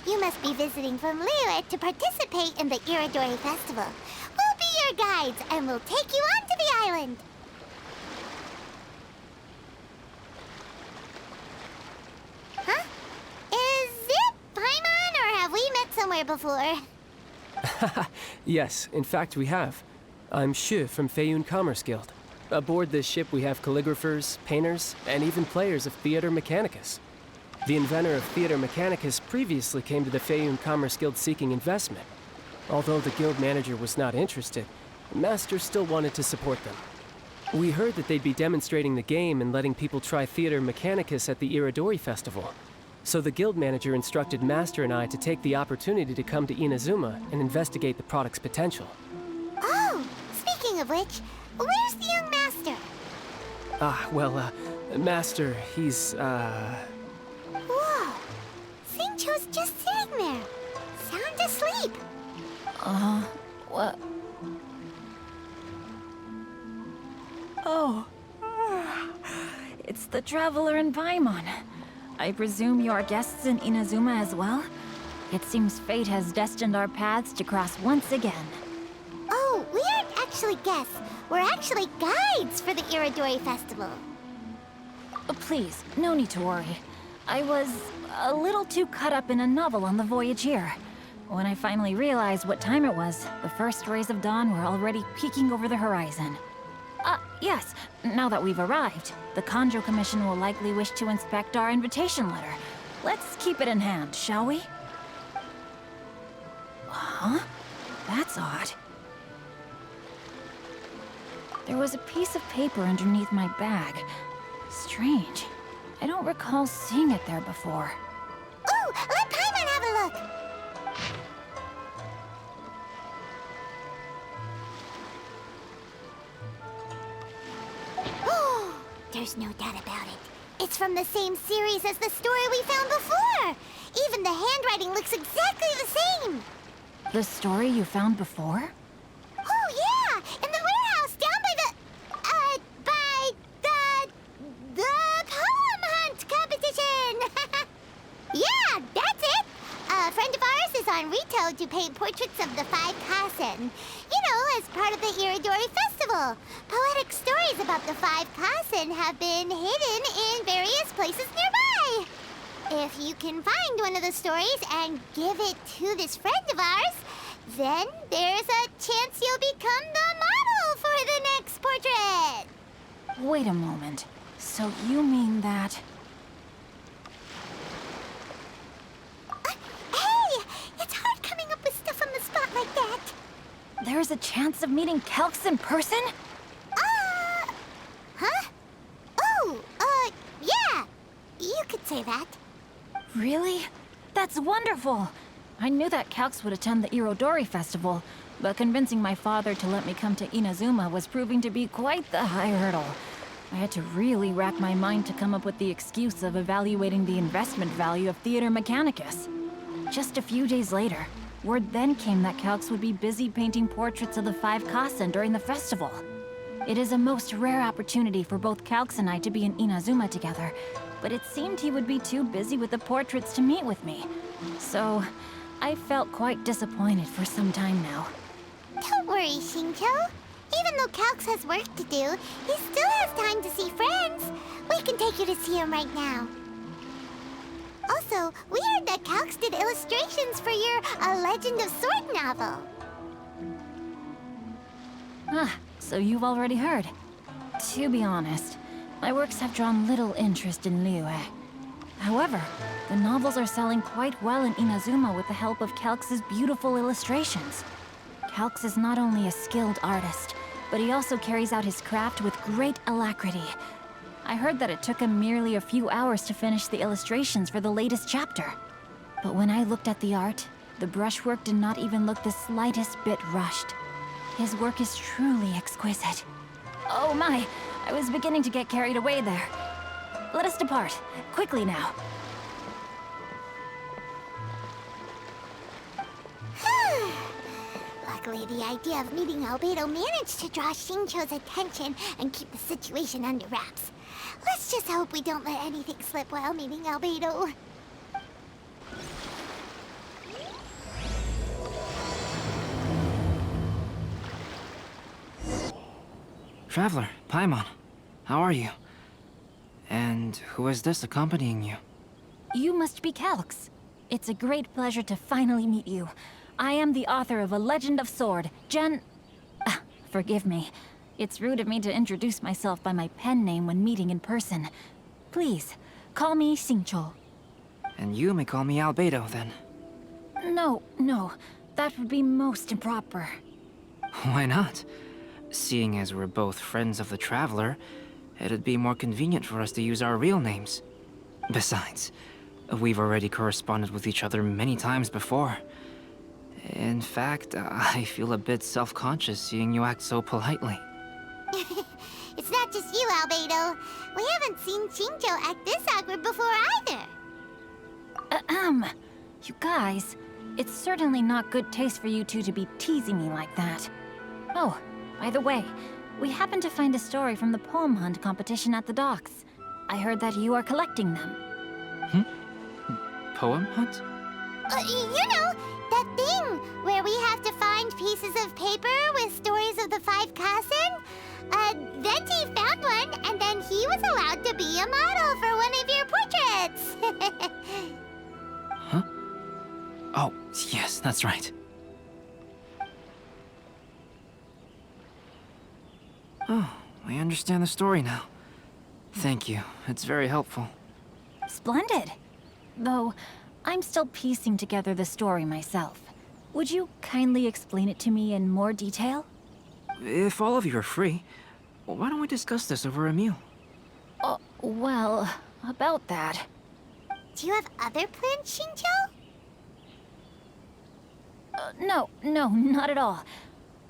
You must be visiting from Liyue to participate in the Irodori Festival. We'll be your guides, and we'll take you onto the island. Huh? Is it Paimon, or have we met somewhere before? Yes, in fact we have. I'm Shu from Feiyun Commerce Guild. Aboard this ship we have calligraphers, painters, and even players of Theater Mechanicus. The inventor of Theater Mechanicus previously came to the Feiyun Commerce Guild seeking investment. Although the guild manager was not interested, Master still wanted to support them. We heard that they'd be demonstrating the game and letting people try Theater Mechanicus at the Irodori Festival. So the guild manager instructed Master and I to take the opportunity to come to Inazuma and investigate the product's potential. Oh, speaking of which, where's the young master? Master, he's, Whoa! Xingqiu's just sitting there, sound asleep. What? Oh. It's the Traveler and Paimon. I presume you are guests in Inazuma as well? It seems fate has destined our paths to cross once again. Oh, we aren't actually guests. We're actually guides for the Irodori Festival. Please, no need to worry. I was a little too caught up in a novel on the voyage here. When I finally realized what time it was, the first rays of dawn were already peeking over the horizon. Yes, now that we've arrived, the Kanjo Commission will likely wish to inspect our invitation letter. Let's keep it in hand, shall we? Huh? That's odd. There was a piece of paper underneath my bag. Strange. I don't recall seeing it there before. Ooh, let Paimon have a look! Oh, there's no doubt about it. It's from the same series as the story we found before! Even the handwriting looks exactly the same! The story you found before? Oh, yeah! In the warehouse down by the poem hunt competition! Yeah, that's it! A friend of ours is on Rito to paint portraits of the 5 Kasen. You know, as part of the Irodori Festival. Poetic stories about the 5 Kasen have been hidden in various places nearby. If you can find one of the stories and give it to this friend of ours, then there's a chance you'll become the model for the next portrait. Wait a moment. So you mean that... Hey! It's hard coming up with stuff on the spot like that. there's a chance of meeting Calx in person? Huh? Oh, yeah. You could say that. Really? That's wonderful! I knew that Calx would attend the Irodori Festival, but convincing my father to let me come to Inazuma was proving to be quite the high hurdle. I had to really rack my mind to come up with the excuse of evaluating the investment value of Theater Mechanicus. Just a few days later, word then came that Calx would be busy painting portraits of the 5 Kasen during the festival. It is a most rare opportunity for both Calx and I to be in Inazuma together, but it seemed he would be too busy with the portraits to meet with me. So, I felt quite disappointed for some time now. Don't worry, Xingqiu. Even though Calx has work to do, he still has time to see friends. We can take you to see him right now. Also, we heard that Calx did illustrations for your A Legend of Sword novel. So you've already heard. To be honest, my works have drawn little interest in Liyue. However, the novels are selling quite well in Inazuma with the help of Calx's beautiful illustrations. Calx is not only a skilled artist, but he also carries out his craft with great alacrity. I heard that it took him merely a few hours to finish the illustrations for the latest chapter. But when I looked at the art, the brushwork did not even look the slightest bit rushed. His work is truly exquisite. Oh my, I was beginning to get carried away there. Let us depart, quickly now. Luckily, the idea of meeting Albedo managed to draw Xingqiu's attention and keep the situation under wraps. Let's just hope we don't let anything slip while meeting Albedo. Traveler, Paimon, how are you? And who is this accompanying you? You must be Calx. It's a great pleasure to finally meet you. I am the author of A Legend of Sword, forgive me. It's rude of me to introduce myself by my pen name when meeting in person. Please, call me Xingqiu. And you may call me Albedo, then. No, that would be most improper. Why not? Seeing as we're both friends of the Traveler, it'd be more convenient for us to use our real names. Besides, we've already corresponded with each other many times before. In fact, I feel a bit self-conscious seeing you act so politely. It's not just you, Albedo. We haven't seen Xingqiu act this awkward before either. You guys, it's certainly not good taste for you two to be teasing me like that. Oh, by the way, we happened to find a story from the poem hunt competition at the docks. I heard that you are collecting them. Poem hunt? You know, that thing where we have to find pieces of paper with stories of the five Kassen? Venti found one, and then he was allowed to be a model for one of your portraits. Huh? Oh, yes, that's right. Oh, I understand the story now. Thank you. It's very helpful. Splendid. Though, I'm still piecing together the story myself. Would you kindly explain it to me in more detail? If all of you are free, why don't we discuss this over a meal? Well, about that. Do you have other plans, Xingqiu? No, not at all.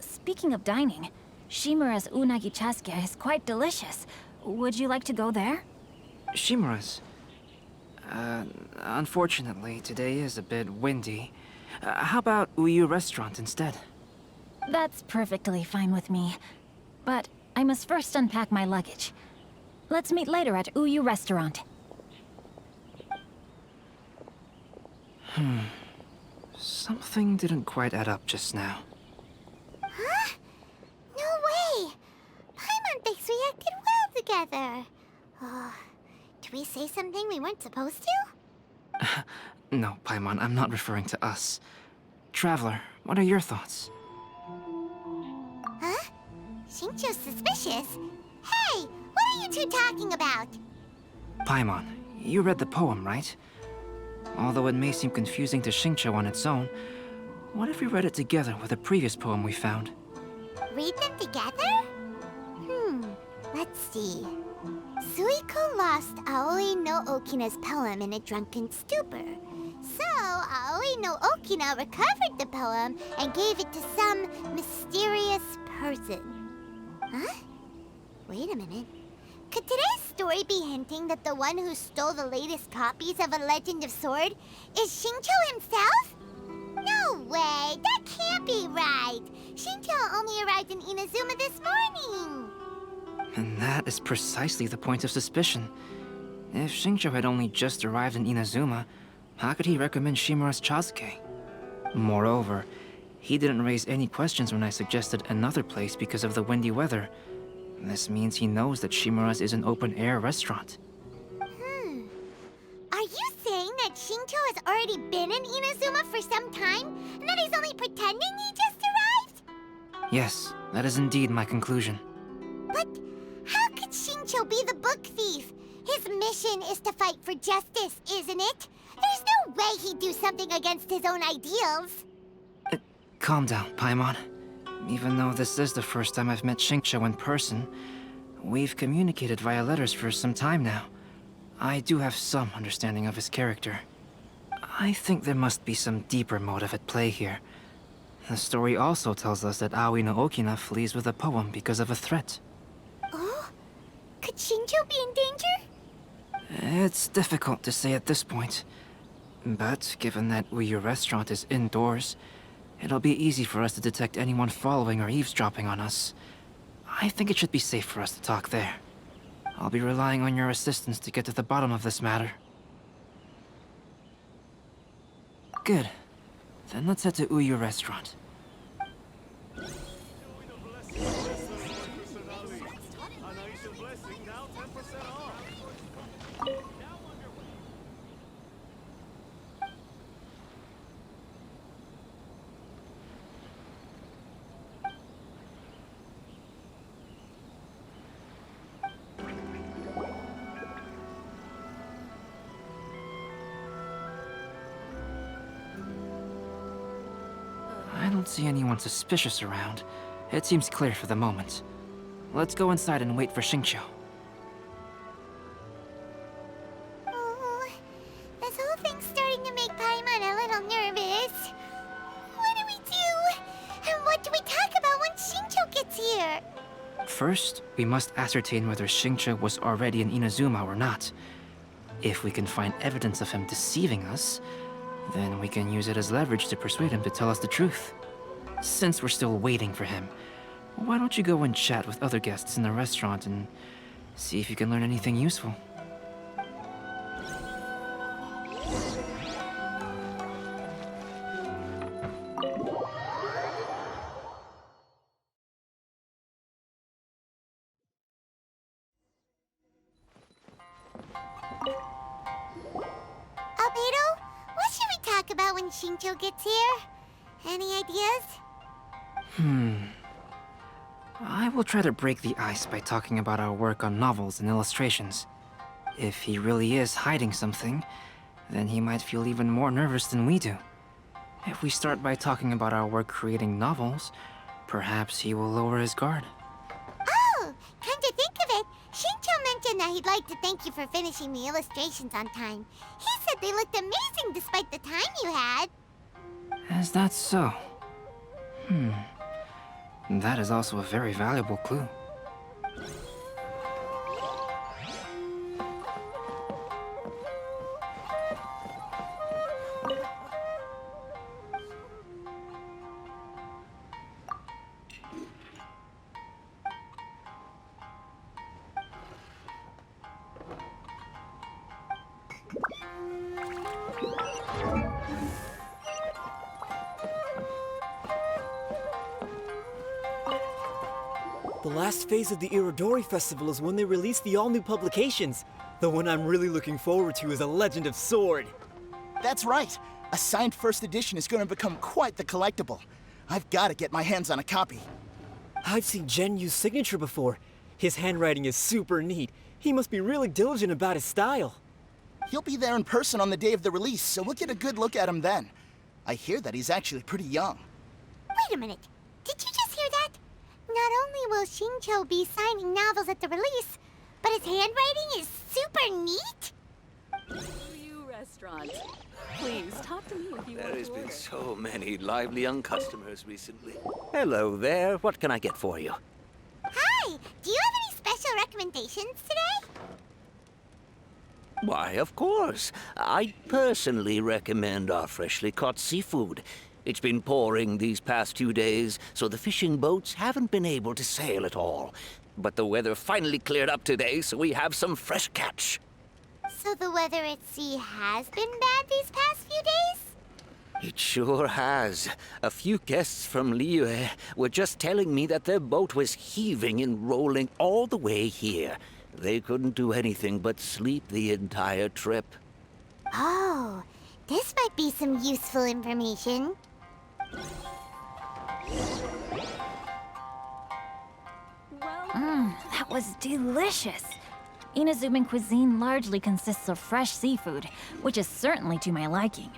Speaking of dining, Shimura's unagi chasuke is quite delicious. Would you like to go there? Shimura's. Unfortunately, today is a bit windy. How about Uyu Restaurant instead? That's perfectly fine with me. But I must first unpack my luggage. Let's meet later at Uyu Restaurant. Something didn't quite add up just now. Huh? No way! Paimon thinks we acted well together. Oh, did we say something we weren't supposed to? No, Paimon, I'm not referring to us. Traveler, what are your thoughts? Huh? Xingqiu's suspicious? Hey, what are you two talking about? Paimon, you read the poem, right? Although it may seem confusing to Xingqiu on its own, what if we read it together with a previous poem we found? Read them together? Let's see. Suiko lost Aoi no Okina's poem in a drunken stupor. So, Aoi no Okina recovered the poem and gave it to some mysterious person. Huh? Wait a minute. Could today's story be hinting that the one who stole the latest copies of A Legend of Sword is Xingqiu himself? No way! That can't be right! Xingqiu only arrived in Inazuma this morning! And that is precisely the point of suspicion. If Xingqiu had only just arrived in Inazuma, how could he recommend Shimura's Chasuke? Moreover, he didn't raise any questions when I suggested another place because of the windy weather. This means he knows that Shimura's is an open-air restaurant. Are you saying that Xingqiu has already been in Inazuma for some time, and that he's only pretending he just arrived? Yes, that is indeed my conclusion. But how could Xingqiu be the book thief? His mission is to fight for justice, isn't it? There's no way he'd do something against his own ideals. Calm down, Paimon. Even though this is the first time I've met Xingqiu in person, we've communicated via letters for some time now. I do have some understanding of his character. I think there must be some deeper motive at play here. The story also tells us that Aoi no Okina flees with a poem because of a threat. Oh? Could Xingqiu be in danger? It's difficult to say at this point. But given that Uyu Restaurant is indoors, it'll be easy for us to detect anyone following or eavesdropping on us. I think it should be safe for us to talk there. I'll be relying on your assistance to get to the bottom of this matter. Good. Then let's head to Uyu Restaurant. I don't see anyone suspicious around. It seems clear for the moment. Let's go inside and wait for Xingqiu. Oh, this whole thing's starting to make Paimon a little nervous. What do we do? And what do we talk about when Xingqiu gets here? First, we must ascertain whether Xingqiu was already in Inazuma or not. If we can find evidence of him deceiving us, then we can use it as leverage to persuade him to tell us the truth. Since we're still waiting for him, why don't you go and chat with other guests in the restaurant and see if you can learn anything useful? Albedo, what should we talk about when Xingqiu gets here? Any ideas? I will try to break the ice by talking about our work on novels and illustrations. If he really is hiding something, then he might feel even more nervous than we do. If we start by talking about our work creating novels, perhaps he will lower his guard. Oh, come to think of it, Xingqiu mentioned that he'd like to thank you for finishing the illustrations on time. He said they looked amazing despite the time you had. Is that so? That is also a very valuable clue. The last phase of the Irodori Festival is when they release the all-new publications. The one I'm really looking forward to is A Legend of Sword. That's right. A signed first edition is going to become quite the collectible. I've got to get my hands on a copy. I've seen Genyu's signature before. His handwriting is super neat. He must be really diligent about his style. He'll be there in person on the day of the release, so we'll get a good look at him then. I hear that he's actually pretty young. Wait a minute, did you just hear that? Not only will Xingqiu be signing novels at the release, but his handwriting is super neat? You restaurant. Please, talk to me if you want There to has been order. so many lively young customers recently. Hello there. What can I get for you? Hi, do you have any special recommendations today? Why, of course. I personally recommend our freshly caught seafood. It's been pouring these past 2 days, so the fishing boats haven't been able to sail at all. But the weather finally cleared up today, so we have some fresh catch. So the weather at sea has been bad these past few days? It sure has. A few guests from Liyue were just telling me that their boat was heaving and rolling all the way here. They couldn't do anything but sleep the entire trip. Oh, this might be some useful information. That was delicious. Inazuman cuisine largely consists of fresh seafood, which is certainly to my liking.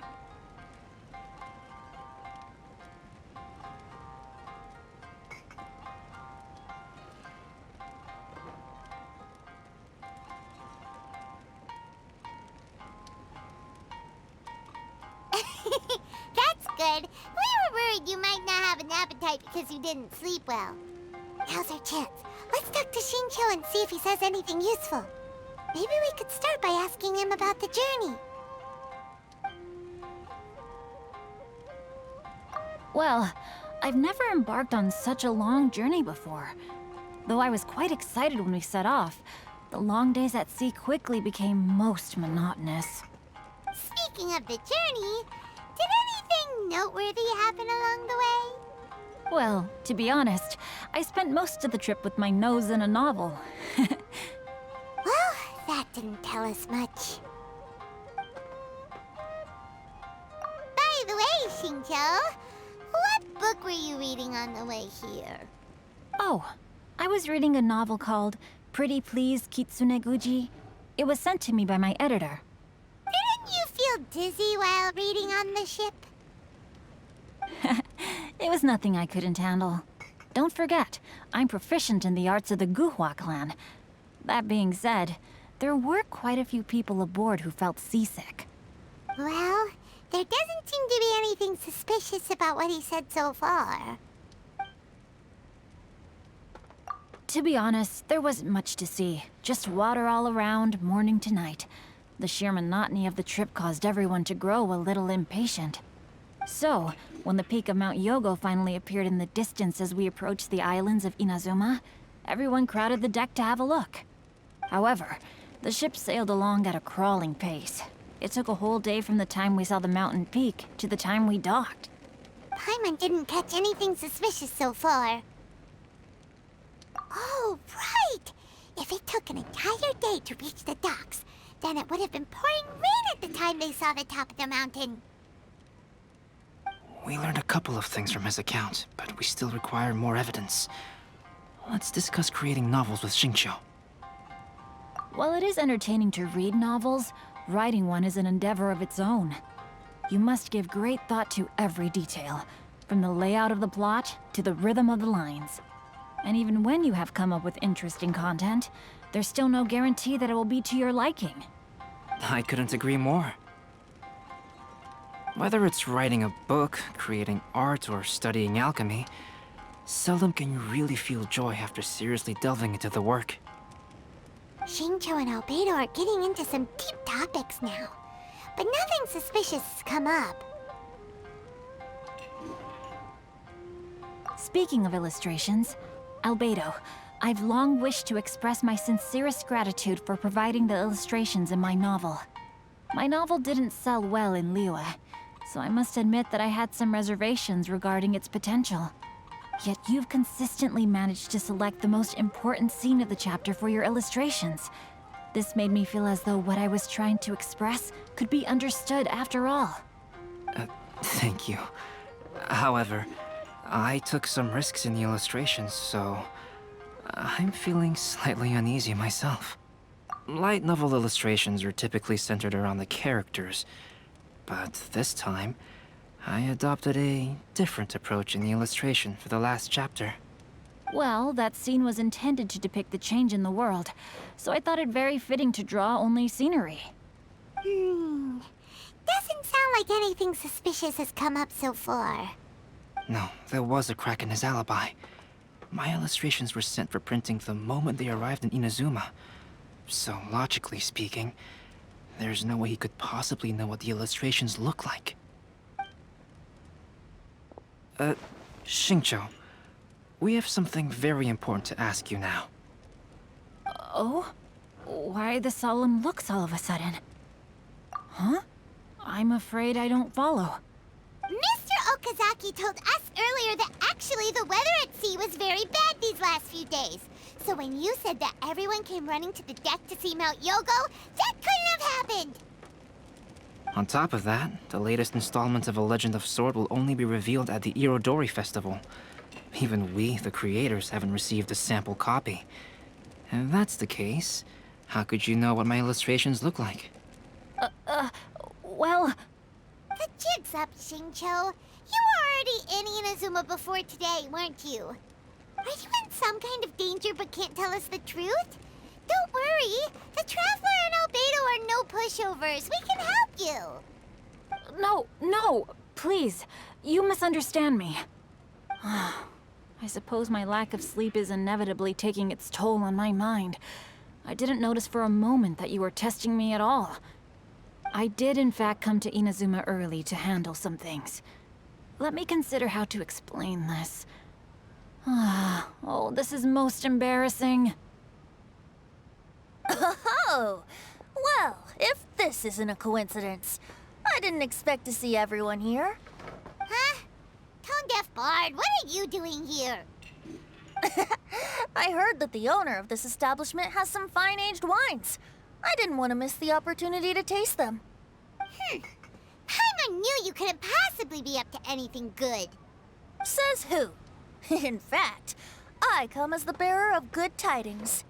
That's good. We were worried you might not have an appetite because you didn't sleep well. Now's our chance. Let's talk to Xingqiu and see if he says anything useful. Maybe we could start by asking him about the journey. Well, I've never embarked on such a long journey before. Though I was quite excited when we set off, the long days at sea quickly became most monotonous. Speaking of the journey, did anything noteworthy happen along the way? Well, to be honest, I spent most of the trip with my nose in a novel. That didn't tell us much. By the way, Xingqiu, what book were you reading on the way here? Oh, I was reading a novel called Pretty Please Kitsune Guji. It was sent to me by my editor. Didn't you feel dizzy while reading on the ship? It was nothing I couldn't handle. Don't forget, I'm proficient in the arts of the Guhua clan. That being said, there were quite a few people aboard who felt seasick. Well, there doesn't seem to be anything suspicious about what he said so far. To be honest, there wasn't much to see. Just water all around, morning to night. The sheer monotony of the trip caused everyone to grow a little impatient. So, when the peak of Mount Yogo finally appeared in the distance as we approached the islands of Inazuma, everyone crowded the deck to have a look. However, the ship sailed along at a crawling pace. It took a whole day from the time we saw the mountain peak to the time we docked. Paimon didn't catch anything suspicious so far. Oh, right! If it took an entire day to reach the docks, then it would have been pouring rain at the time they saw the top of the mountain. We learned a couple of things from his account, but we still require more evidence. Let's discuss creating novels with Xingqiu. While it is entertaining to read novels, writing one is an endeavor of its own. You must give great thought to every detail, from the layout of the plot to the rhythm of the lines. And even when you have come up with interesting content, there's still no guarantee that it will be to your liking. I couldn't agree more. Whether it's writing a book, creating art, or studying alchemy, seldom can you really feel joy after seriously delving into the work. Xingqiu and Albedo are getting into some deep topics now, but nothing suspicious has come up. Speaking of illustrations, Albedo, I've long wished to express my sincerest gratitude for providing the illustrations in my novel. My novel didn't sell well in Liyue, so I must admit that I had some reservations regarding its potential. Yet you've consistently managed to select the most important scene of the chapter for your illustrations. This made me feel as though what I was trying to express could be understood after all. Thank you. However, I took some risks in the illustrations, so I'm feeling slightly uneasy myself. Light novel illustrations are typically centered around the characters, but this time, I adopted a different approach in the illustration for the last chapter. Well, that scene was intended to depict the change in the world, so I thought it very fitting to draw only scenery. Doesn't sound like anything suspicious has come up so far. No, there was a crack in his alibi. My illustrations were sent for printing the moment they arrived in Inazuma. So, logically speaking, there's no way he could possibly know what the illustrations look like. Xingqiu, we have something very important to ask you now. Oh? Why the solemn looks all of a sudden? Huh? I'm afraid I don't follow. Mr. Okazaki told us earlier that actually the weather at sea was very bad these last few days. So when you said that everyone came running to the deck to see Mount Yogo, that couldn't have happened! On top of that, the latest installment of A Legend of Sword will only be revealed at the Irodori Festival. Even we, the creators, haven't received a sample copy. If that's the case, how could you know what my illustrations look like? Well... The jig's up, Xingqiu. You were already in Inazuma before today, weren't you? Are you in some kind of danger but can't tell us the truth? Don't worry. The Traveler and Albedo are no pushovers. We can help you. No, please. You misunderstand me. I suppose my lack of sleep is inevitably taking its toll on my mind. I didn't notice for a moment that you were testing me at all. I did in fact come to Inazuma early to handle some things. Let me consider how to explain this. Oh, this is most embarrassing. Oh, well, if this isn't a coincidence, I didn't expect to see everyone here. Huh? Tone-deaf Bard, what are you doing here? I heard that the owner of this establishment has some fine-aged wines. I didn't want to miss the opportunity to taste them. Paimon knew you couldn't possibly be up to anything good. Says who? In fact, I come as the bearer of good tidings.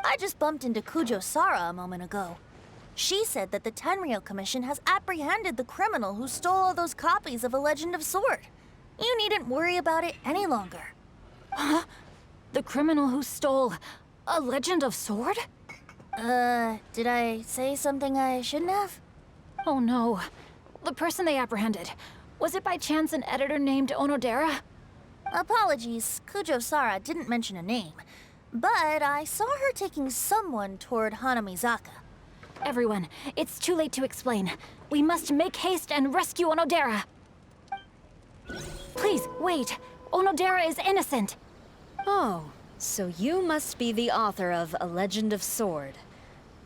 I just bumped into Kujo Sara a moment ago. She said that the Tenryou Commission has apprehended the criminal who stole all those copies of A Legend of Sword. You needn't worry about it any longer. Huh? The criminal who stole A Legend of Sword? Did I say something I shouldn't have? Oh no. The person they apprehended. Was it by chance an editor named Onodera? Apologies, Kujo Sara didn't mention a name. But I saw her taking someone toward Hanamizaka. Everyone, it's too late to explain. We must make haste and rescue Onodera. Please, wait. Onodera is innocent. Oh, so you must be the author of A Legend of Sword.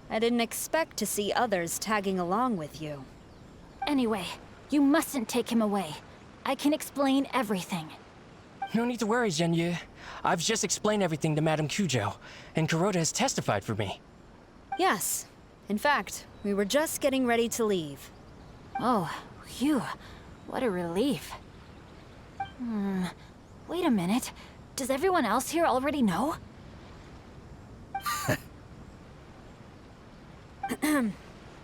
I didn't expect to see others tagging along with you. Anyway, you mustn't take him away. I can explain everything. No need to worry, Zhenyu. I've just explained everything to Madame Kujo, and Kuroda has testified for me. Yes. In fact, we were just getting ready to leave. Oh, phew. What a relief. Wait a minute. Does everyone else here already know?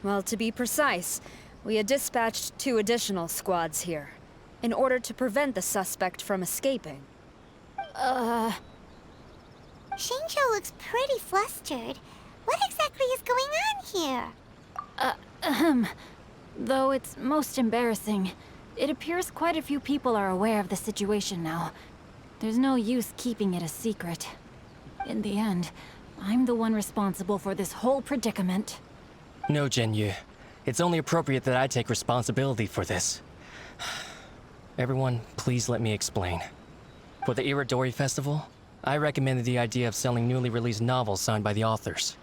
Well, to be precise, we had dispatched 2 additional squads here, in order to prevent the suspect from escaping. Xingqiu looks pretty flustered. What exactly is going on here? Though it's most embarrassing, it appears quite a few people are aware of the situation now. There's no use keeping it a secret. In the end, I'm the one responsible for this whole predicament. No, Zhenyu. It's only appropriate that I take responsibility for this. Everyone, please let me explain. For the Irodori Festival, I recommended the idea of selling newly released novels signed by the authors.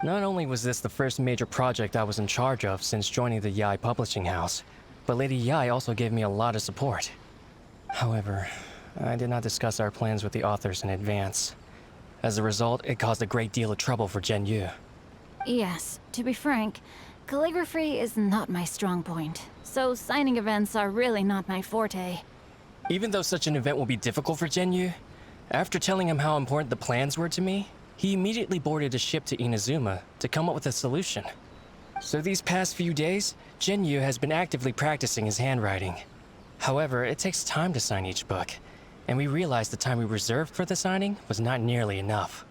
Not only was this the first major project I was in charge of since joining the Yae Publishing House, but Lady Yae also gave me a lot of support. However, I did not discuss our plans with the authors in advance. As a result, it caused a great deal of trouble for Zhenyu. Yes, to be frank, calligraphy is not my strong point, so signing events are really not my forte. Even though such an event will be difficult for Zhenyu, after telling him how important the plans were to me, he immediately boarded a ship to Inazuma to come up with a solution. So these past few days, Zhenyu has been actively practicing his handwriting. However, it takes time to sign each book, and we realized the time we reserved for the signing was not nearly enough.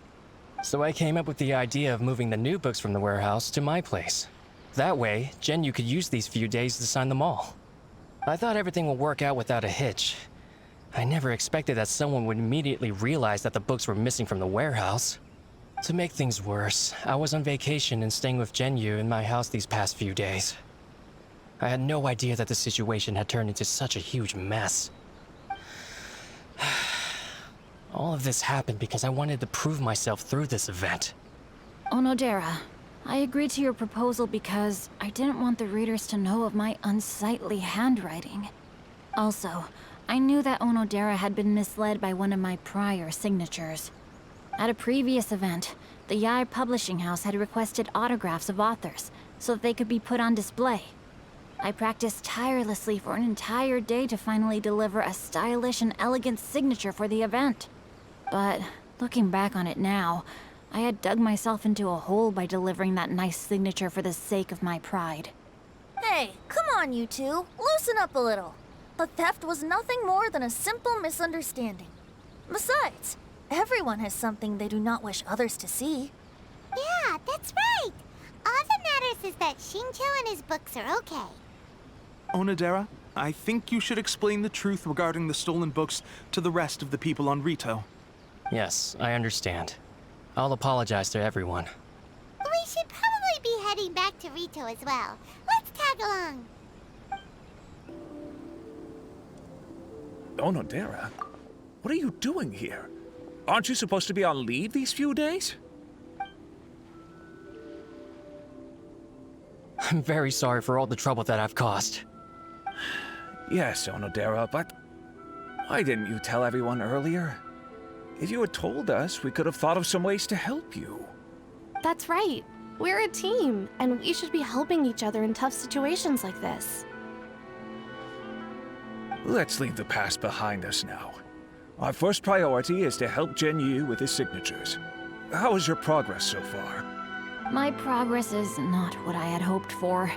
So I came up with the idea of moving the new books from the warehouse to my place. That way, Zhenyu could use these few days to sign them all. I thought everything would work out without a hitch. I never expected that someone would immediately realize that the books were missing from the warehouse. To make things worse, I was on vacation and staying with Zhenyu in my house these past few days. I had no idea that the situation had turned into such a huge mess. All of this happened because I wanted to prove myself through this event. Onodera, I agreed to your proposal because I didn't want the readers to know of my unsightly handwriting. Also, I knew that Onodera had been misled by one of my prior signatures. At a previous event, the Yae Publishing House had requested autographs of authors so that they could be put on display. I practiced tirelessly for an entire day to finally deliver a stylish and elegant signature for the event. But looking back on it now, I had dug myself into a hole by delivering that nice signature for the sake of my pride. Hey, come on, you two. Loosen up a little. The theft was nothing more than a simple misunderstanding. Besides, everyone has something they do not wish others to see. Yeah, that's right. All that matters is that Xingqiu and his books are okay. Onodera, I think you should explain the truth regarding the stolen books to the rest of the people on Rito. Yes, I understand. I'll apologize to everyone. We should probably be heading back to Rito as well. Let's tag along. Onodera, what are you doing here? Aren't you supposed to be on leave these few days? I'm very sorry for all the trouble that I've caused. Yes, Onodera, but why didn't you tell everyone earlier? If you had told us, we could have thought of some ways to help you. That's right. We're a team, and we should be helping each other in tough situations like this. Let's leave the past behind us now. Our first priority is to help Jinyu with his signatures. How is your progress so far? My progress is not what I had hoped for.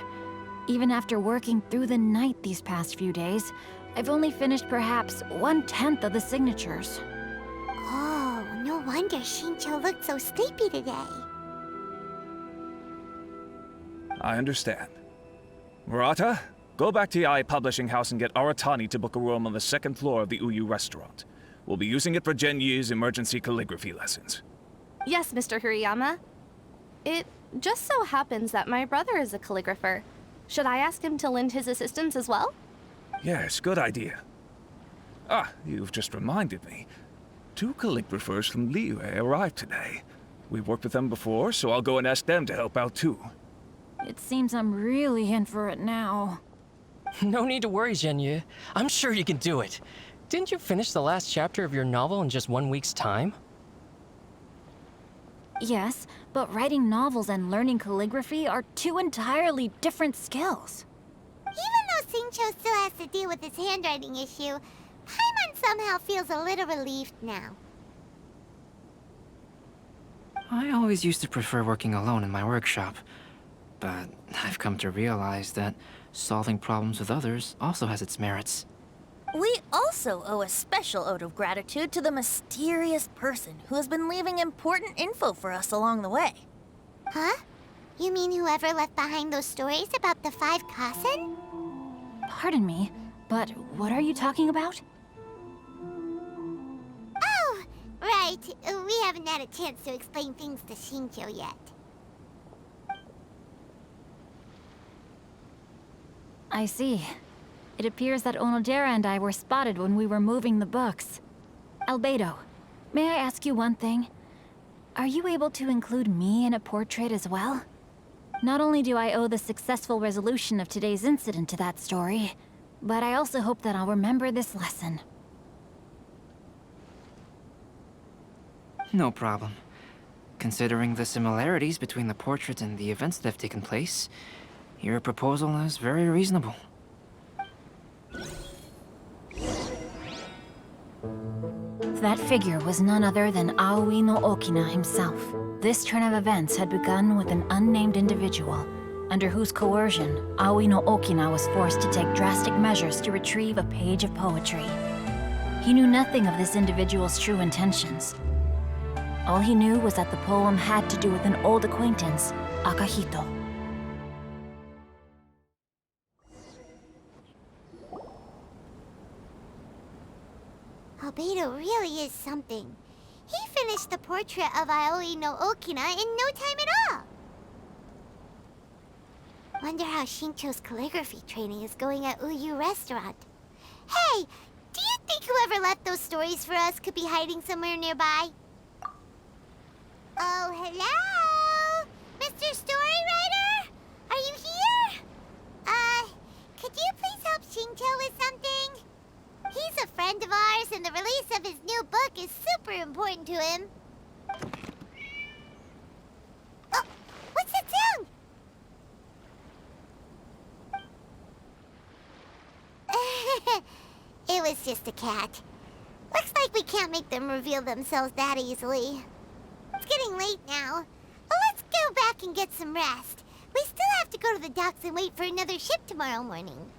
Even after working through the night these past few days, I've only finished perhaps 1/10 of the signatures. Oh, no wonder Shincho looked so sleepy today. I understand. Murata, go back to Yae Publishing House and get Aratani to book a room on the second floor of the Uyu restaurant. We'll be using it for Genyu's emergency calligraphy lessons. Yes, Mr. Hirayama. It just so happens that my brother is a calligrapher. Should I ask him to lend his assistance as well? Yes, good idea. Ah, you've just reminded me. 2 calligraphers from Liyue arrived today. We've worked with them before, so I'll go and ask them to help out too. It seems I'm really in for it now. No need to worry, Jinyu. I'm sure you can do it. Didn't you finish the last chapter of your novel in just 1 week's time? Yes, but writing novels and learning calligraphy are 2 entirely different skills. Even though Shincho still has to deal with his handwriting issue, Paimon somehow feels a little relieved now. I always used to prefer working alone in my workshop, but I've come to realize that solving problems with others also has its merits. We also owe a special ode of gratitude to the mysterious person who has been leaving important info for us along the way. Huh? You mean whoever left behind those stories about the 5 Kassen? Pardon me, but what are you talking about? Oh, right. We haven't had a chance to explain things to Shincho yet. I see. It appears that Onodera and I were spotted when we were moving the books. Albedo, may I ask you one thing? Are you able to include me in a portrait as well? Not only do I owe the successful resolution of today's incident to that story, but I also hope that I'll remember this lesson. No problem. Considering the similarities between the portrait and the events that have taken place, your proposal is very reasonable. That figure was none other than Aoi no Okina himself. This turn of events had begun with an unnamed individual, under whose coercion, Aoi no Okina was forced to take drastic measures to retrieve a page of poetry. He knew nothing of this individual's true intentions. All he knew was that the poem had to do with an old acquaintance, Akahito. Albedo really is something. He finished the portrait of Aoi no Okina in no time at all. Wonder how Shincho's calligraphy training is going at Uyu Restaurant. Hey, do you think whoever left those stories for us could be hiding somewhere nearby? Oh, hello? Mr. Storywriter? Are you here? Could you please help Shincho with something? He's a friend of ours, and the release of his new book is super important to him. Oh, what's that sound? It was just a cat. Looks like we can't make them reveal themselves that easily. It's getting late now. Well, let's go back and get some rest. We still have to go to the docks and wait for another ship tomorrow morning.